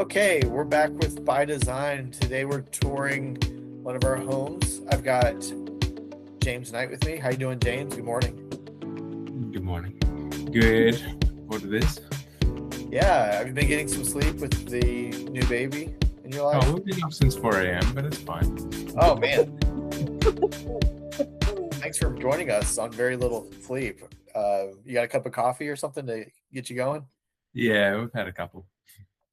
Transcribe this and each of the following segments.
Okay, we're back with By Design. Today we're touring one of our homes. I've got James Knight with me. How you doing, James? Good morning. Good morning. Good. What is this? Yeah, have you been getting some sleep with the new baby in your life? Oh, we've been up since 4 a.m., but it's fine. Oh man, thanks for joining us on very little sleep. You got a cup of coffee or something to get you going? Yeah, we've had a couple.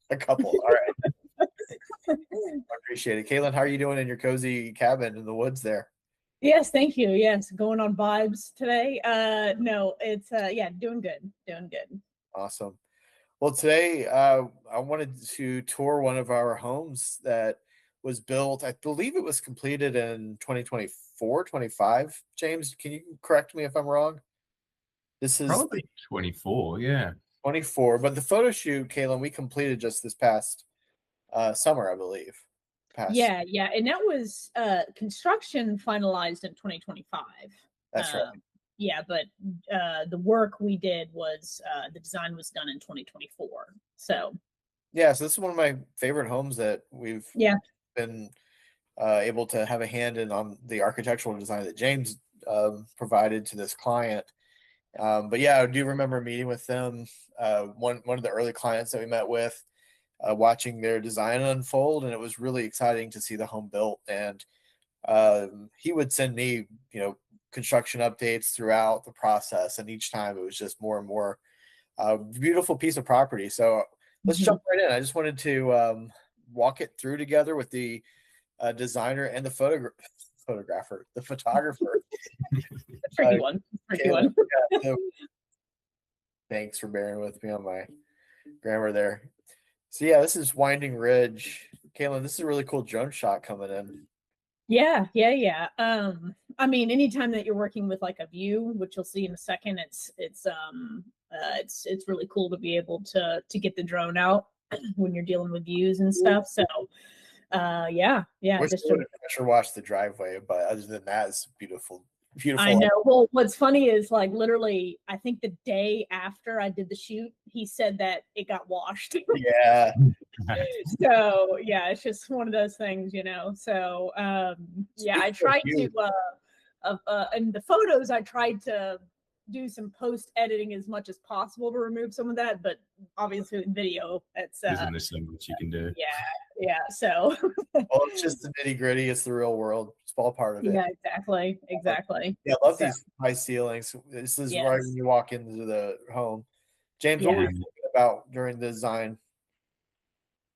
A couple. All right. I appreciate it. Kalyn, how are you doing in your cozy cabin in the woods there? Yes, thank you. Yes, going on vibes today. No, it's yeah, doing good. Doing good. Awesome. Well, today I wanted to tour one of our homes that was built. I believe it was completed in 2024, 25. James, can you correct me if I'm wrong? This is Probably 24, yeah. 24, but the photo shoot, Kalyn, we completed just this past summer, I believe. Yeah, yeah, and that was construction finalized in 2025. That's right. Yeah, but the work we did was the design was done in 2024. So Yeah, so this is one of my favorite homes that we've yeah, been able to have a hand in on the architectural design that James provided to this client. But yeah, I do remember meeting with them. One of the early clients that we met with, watching their design unfold, and it was really exciting to see the home built. And he would send me, construction updates throughout the process, and each time it was just more and more beautiful piece of property. So let's jump right in. I just wanted to walk it through together with the designer and the photographer, the photographer. tricky one, tricky one. Yeah, so thanks for bearing with me on my grammar there. So yeah, this is Winding Ridge. Kalyn, this is a really cool drone shot coming in. Yeah, yeah, yeah. I mean, anytime that you're working with like a view, which you'll see in a second, it's really cool to be able to get the drone out when you're dealing with views and stuff. So yeah. We're still pressure wash the driveway, but other than that, it's beautiful. Beautiful. I know. Well, what's funny is like literally, I think the day after I did the shoot, he said that it got washed. Yeah. So yeah, it's just one of those things, So yeah, I tried to in the photos, I tried to do some post editing as much as possible to remove some of that, but obviously with video, it's There's only so much you can do. Yeah. So well, it's just the nitty gritty. It's the real world. It's all part of it. Yeah, exactly. Yeah, I love these high ceilings. This is right when you walk into the home. James, what were you thinking about during the design?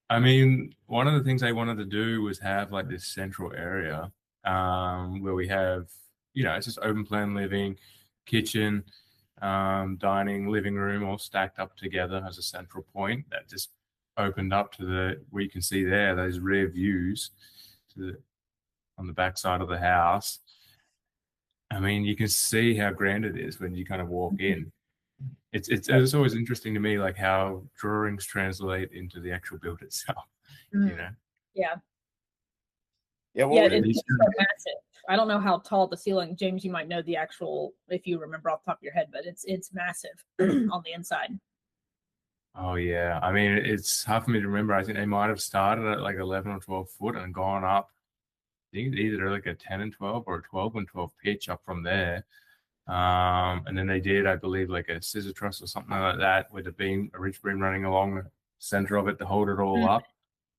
I mean, one of the things I wanted to do was have like this central area where we have, it's just open plan living, kitchen, dining, living room all stacked up together as a central point that just opened up to where you can see there, those rear views on the back side of the house. I mean, you can see how grand it is when you kind of walk in. It's always interesting to me, like how drawings translate into the actual build itself. Yeah. Yeah. It's massive. I don't know how tall the ceiling. James, you might know the actual, if you remember off the top of your head, but it's massive on the inside. Oh yeah, I mean it's hard for me to remember. I think they might have started at like 11 or 12 foot and gone up. I think either like a 10 and 12 or a 12 and 12 pitch up from there. And then they did, I believe, like a scissor-truss or something like that with a ridge beam running along the center of it to hold it all up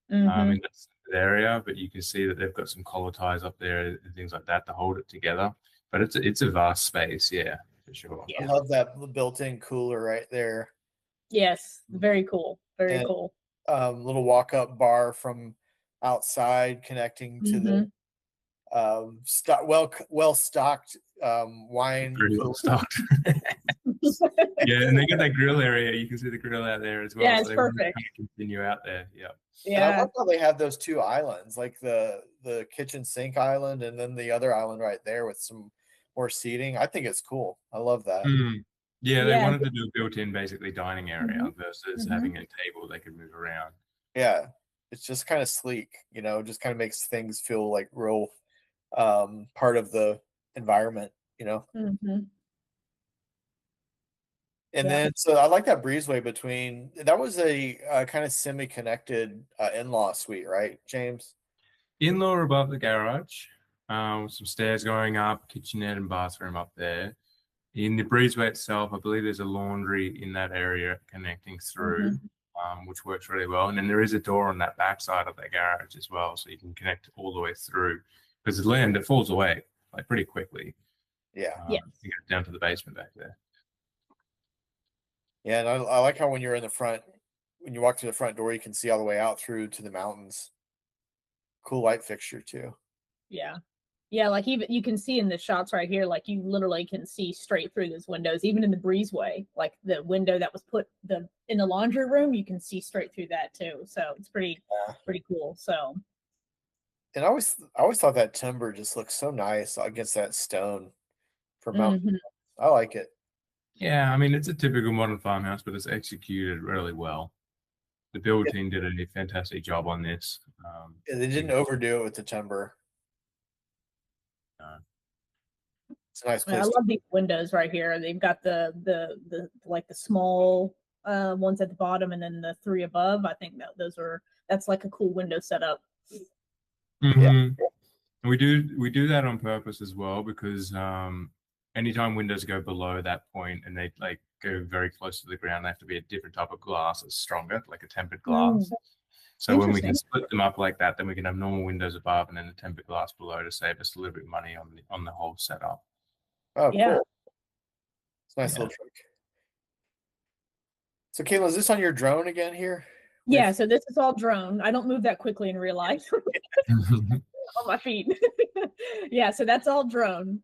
in that area. But you can see that they've got some collar ties up there and things like that to hold it together. But it's a vast space, yeah, for sure. I love that built-in cooler right there. Yes, very cool. Very cool. Little walk-up bar from outside connecting to the well stocked wine. Very well stocked. Yeah, and they got that grill area. You can see the grill out there as well. Yeah, it's perfect. Kind of continue out there. Yeah. Yeah. And I love how they have those two islands, like the kitchen sink island and then the other island right there with some more seating. I think it's cool. I love that. Yeah, they wanted to do a built-in basically dining area versus having a table they could move around. Yeah. It's just kind of sleek, just kind of makes things feel like real part of the environment. And Yeah. then, so I like that breezeway between, that was a kind of semi-connected in-law suite, right, James? In-law above the garage, with some stairs going up, kitchenette and bathroom up there. In the breezeway itself, I believe there's a laundry in that area connecting through, which works really well. And then there is a door on that back side of that garage as well, so you can connect all the way through. Because the land, it falls away like pretty quickly. Yeah. Yes. You get down to the basement back there. Yeah, and I like how when you're in the front, when you walk through the front door, you can see all the way out through to the mountains. Cool light fixture too. Yeah. Yeah, like even you can see in the shots right here, like you literally can see straight through those windows, even in the breezeway, like the window that was put in the laundry room, you can see straight through that too. So it's pretty cool. So And I always thought that timber just looks so nice against that stone for mountain. I like it. Yeah, I mean, it's a typical modern farmhouse, but it's executed really well. The build team did a fantastic job on this. Yeah, they didn't overdo it with the timber. It's a nice place. I love these windows right here. They've got the like the small ones at the bottom and then the three above. I think that's like a cool window setup. Yeah. We do that on purpose as well, because anytime windows go below that point and they like go very close to the ground, they have to be a different type of glass that's stronger, like a tempered glass. So when we can split them up like that, then we can have normal windows above and then a tempered glass below to save us a little bit of money on the whole setup. Oh, yeah. cool. It's a nice little trick. So, Kalyn, is this on your drone again here? Yeah, so this is all drone. I don't move that quickly in real life. On my feet. Yeah, so that's all drone.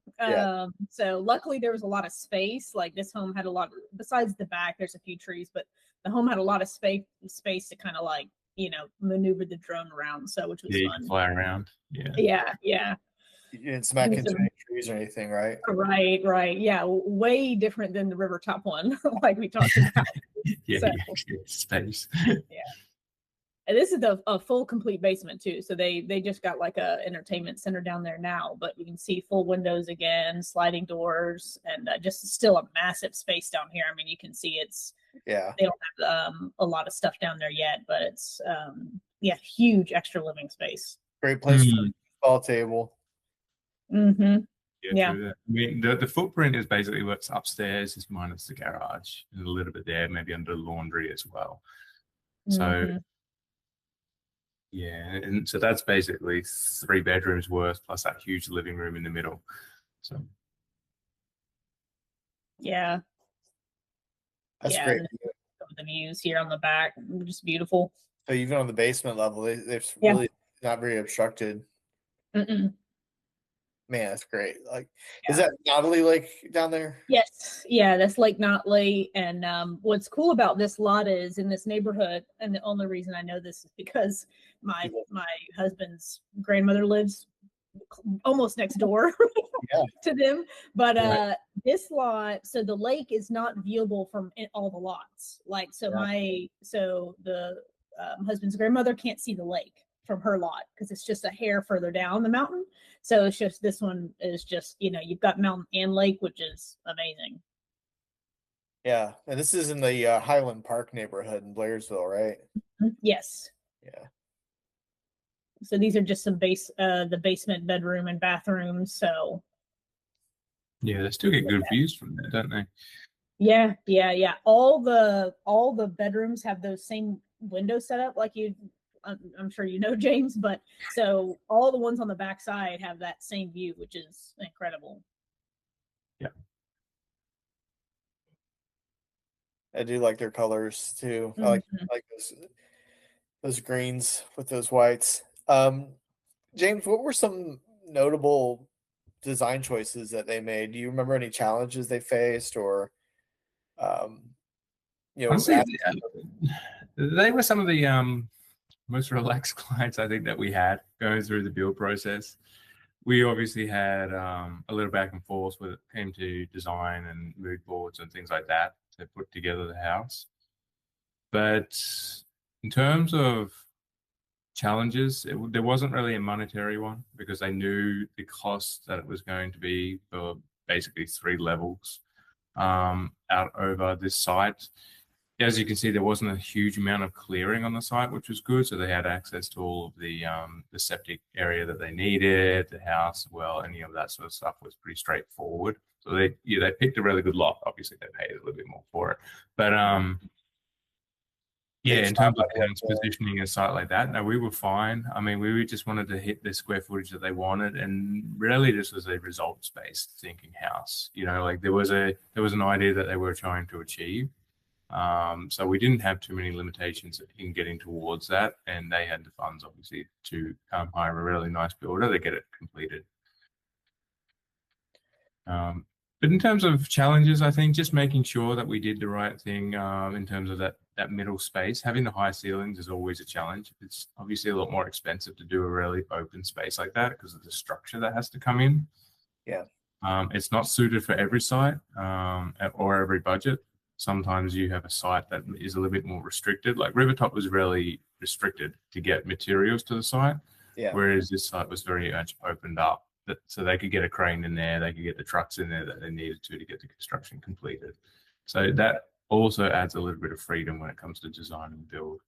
So luckily there was a lot of space. Like this home had a lot, besides the back, there's a few trees, but the home had a lot of space to kind of like, maneuver the drone around. So which was fun. You can fly around. Yeah. You didn't smack into any trees or anything, right? Right. Yeah, way different than the river top one, like we talked about. Space. Yeah. And this is a full complete basement too. So they just got like a entertainment center down there now, but you can see full windows again, sliding doors, and just still a massive space down here. I mean, you can see they don't have a lot of stuff down there yet, but it's huge extra living space. Great place for a ball table. Yeah. I mean, the footprint is basically what's upstairs is minus the garage and a little bit there, maybe under the laundry as well. So yeah, and so that's basically 3 bedrooms worth plus that huge living room in the middle. So yeah, that's great. The views here on the back, just beautiful. So even on the basement level, they're really not very obstructed. Man, that's great. Like, is that Nottely Lake down there? Yes. Yeah, that's Lake Nottely. And what's cool about this lot is in this neighborhood, and the only reason I know this is because my husband's grandmother lives almost next door to them. But this lot, so the lake is not viewable from all the lots. Like, so the husband's grandmother can't see the lake from her lot because it's just a hair further down the mountain. So it's just, this one is just, you've got mountain and lake, which is amazing. Yeah. And this is in the Highland Park neighborhood in Blairsville, right? Yes. Yeah. So these are just some the basement bedroom and bathrooms. So yeah, they still get good views from there, don't they? Yeah. All the bedrooms have those same window setup, like I'm sure you know, James, but so all the ones on the back side have that same view, which is incredible. Yeah. I do like their colors too. I like those greens with those whites. James, what were some notable design choices that they made? Do you remember any challenges they faced, or honestly, they were some of the most relaxed clients I think that we had going through the build process. We obviously had a little back and forth when it came to design and mood boards and things like that to put together the house. But in terms of challenges, there wasn't really a monetary one because they knew the cost that it was going to be for basically 3 levels. out over this site. As you can see, there wasn't a huge amount of clearing on the site, which was good. So they had access to all of the septic area that they needed, the house, well, any of that sort of stuff was pretty straightforward. So they picked a really good lot. Obviously, they paid a little bit more for it, but yeah, in terms of tenants positioning a site like that, no, we were fine. I mean, we just wanted to hit the square footage that they wanted, and really this was a results-based thinking house. You know, like there was an idea that they were trying to achieve. So we didn't have too many limitations in getting towards that, and they had the funds obviously to hire a really nice builder to get it completed. But in terms of challenges, I think just making sure that we did the right thing in terms of that middle space. Having the high ceilings is always a challenge. It's obviously a lot more expensive to do a really open space like that because of the structure that has to come in. Yeah. It's not suited for every site or every budget. Sometimes you have a site that is a little bit more restricted. Like Rivertop was really restricted to get materials to the site, whereas this site was very much opened up. So they could get a crane in there, they could get the trucks in there that they needed to get the construction completed. So that also adds a little bit of freedom when it comes to design and build.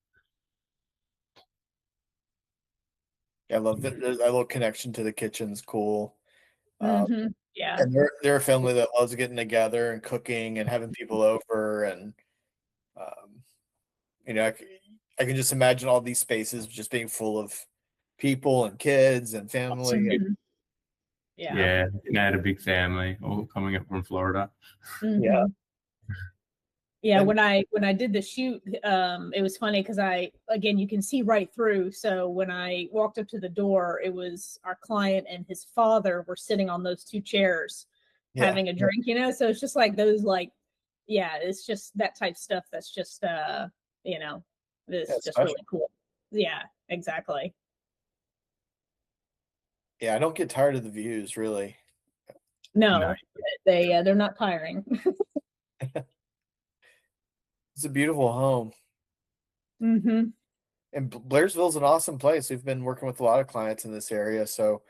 I love that. There's a little connection to the kitchen's cool. Yeah, and they're a family that loves getting together and cooking and having people over, and you know, I can just imagine all these spaces just being full of people and kids and family. Yeah, and I had a big family all coming up from Florida. Yeah, when I did the shoot, it was funny because again, you can see right through. So when I walked up to the door, it was our client and his father were sitting on those two chairs having a drink, you know? So it's just like those, like, yeah, it's just that type of stuff that's just, you know, it's just really cool. Yeah, exactly. Yeah, I don't get tired of the views, really. No. They're not tiring. It's a beautiful home. And Blairsville's an awesome place. We've been working with a lot of clients in this area, so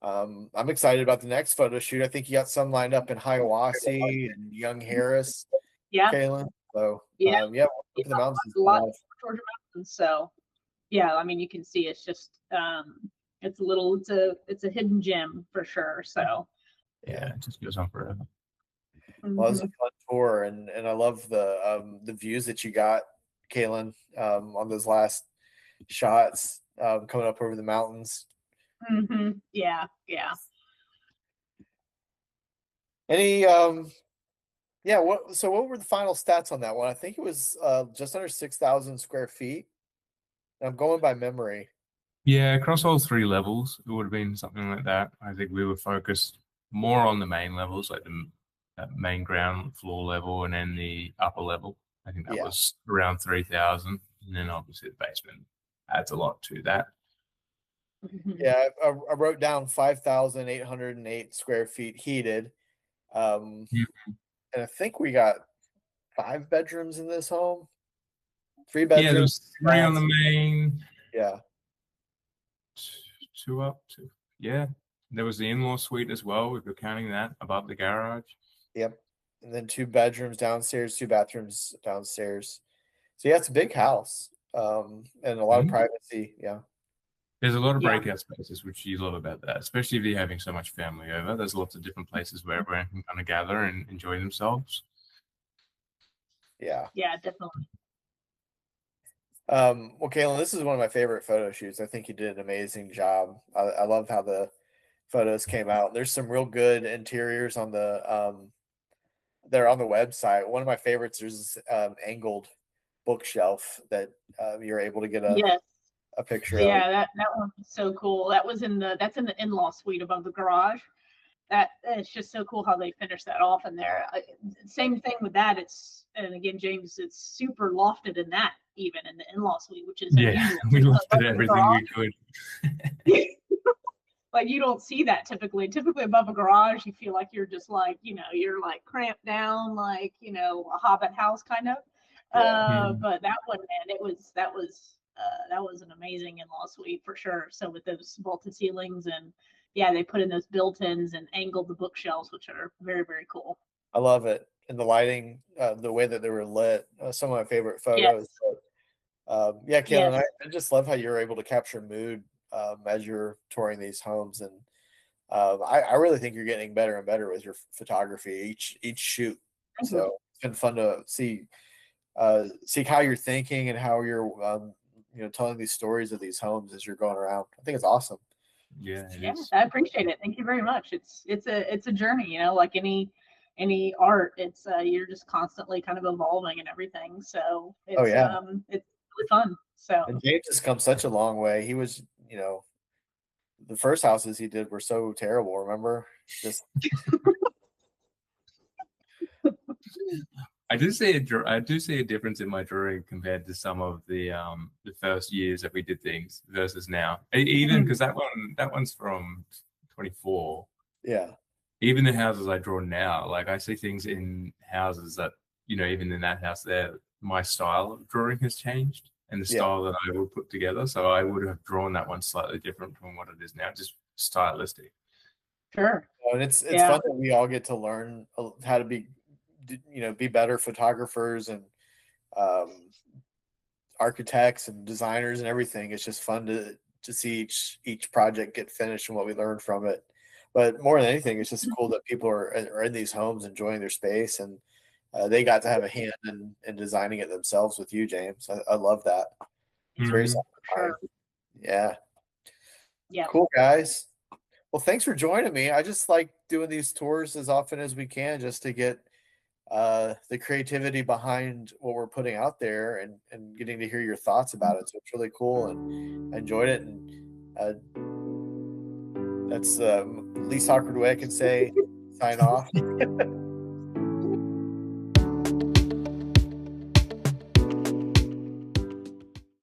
I'm excited about the next photo shoot. I think you got some lined up in Hiawassee and Young Harris. Yeah, Kalyn. So yeah, up in the mountains. A lot of Georgia mountains. So yeah, I mean, you can see it's just it's a hidden gem for sure. So yeah, it just goes on forever. Well, it was a fun tour, and I love the views that you got, Kalyn, on those last shots coming up over the mountains. Yeah. Any what were the final stats on that one? I think it was just under 6,000 square feet. I'm going by memory. Yeah, across all three levels, it would have been something like that. I think we were focused more on the main levels, like the main ground floor level and then the upper level. I think that was around 3,000. And then obviously the basement adds a lot to that. Yeah, I wrote down 5,808 square feet heated. And I think we got 5 bedrooms in this home. 3 bedrooms. Yeah, there's 3 on the main. Yeah. 2 up. 2. Yeah. There was the in-law suite as well, if you're counting that, above the garage. Yep. And then 2 bedrooms downstairs, 2 bathrooms downstairs. So yeah, it's a big house. And a lot of privacy. Yeah. There's a lot of breakout spaces, which you love about that, especially if you're having so much family over. There's lots of different places where everyone can kind of gather and enjoy themselves. Yeah. Yeah, definitely. Well, Kalyn, this is one of my favorite photo shoots. I think you did an amazing job. I love how the photos came out. There's some real good interiors on the they're on the website. One of my favorites is angled bookshelf that you're able to get a picture of. Yeah, that one was so cool. That's in the in-law suite above the garage. It's just so cool how they finished that off in there. Same thing with that. And again, James, it's super lofted in that, even in the in-law suite, which is unusual. We lofted everything we could. Like you don't see that typically. Typically above a garage, you feel like you're just like, you're like cramped down, like, a Hobbit house kind of. But that one, man, that was an amazing in-law suite for sure. So with those vaulted ceilings and they put in those built-ins and angled the bookshelves, which are very, very cool. I love it. And the lighting, the way that they were lit, some of my favorite photos. Yes. Yeah, Kalyn, Yes. I just love how you're able to capture mood as you're touring these homes, and I really think you're getting better and better with your photography each shoot. Thank you. So it's been fun to see how you're thinking and how you're telling these stories of these homes as you're going around. I think it's awesome. Yeah, it Yeah, is. I appreciate it. Thank you very much. It's a journey, like any art. It's you're just constantly kind of evolving and everything. So Oh it's yeah, it's really fun. So and James has come such a long way. He was, the first houses he did were so terrible. Remember, just I do see a difference in my drawing compared to some of the first years that we did things versus now. Even because that one's from 24. yeah, Even the houses I draw now, like I see things in houses that, even in that house there, my style of drawing has changed and the yeah. style that I would put together. So I would have drawn that one slightly different from what it is now, just stylistic. sure. And it's Yeah. fun that we all get to learn how to be better photographers and architects and designers and everything. It's just fun to see each project get finished and what we learn from it. But more than anything, it's just cool that people are in these homes enjoying their space, and they got to have a hand in designing it themselves with you, James. I love that. It's very satisfying. Sure. Yeah. Yeah. Cool, guys. Well, thanks for joining me. I just like doing these tours as often as we can just to get the creativity behind what we're putting out there and getting to hear your thoughts about it. So it's really cool, and I enjoyed it. And that's the least awkward way I can say sign off.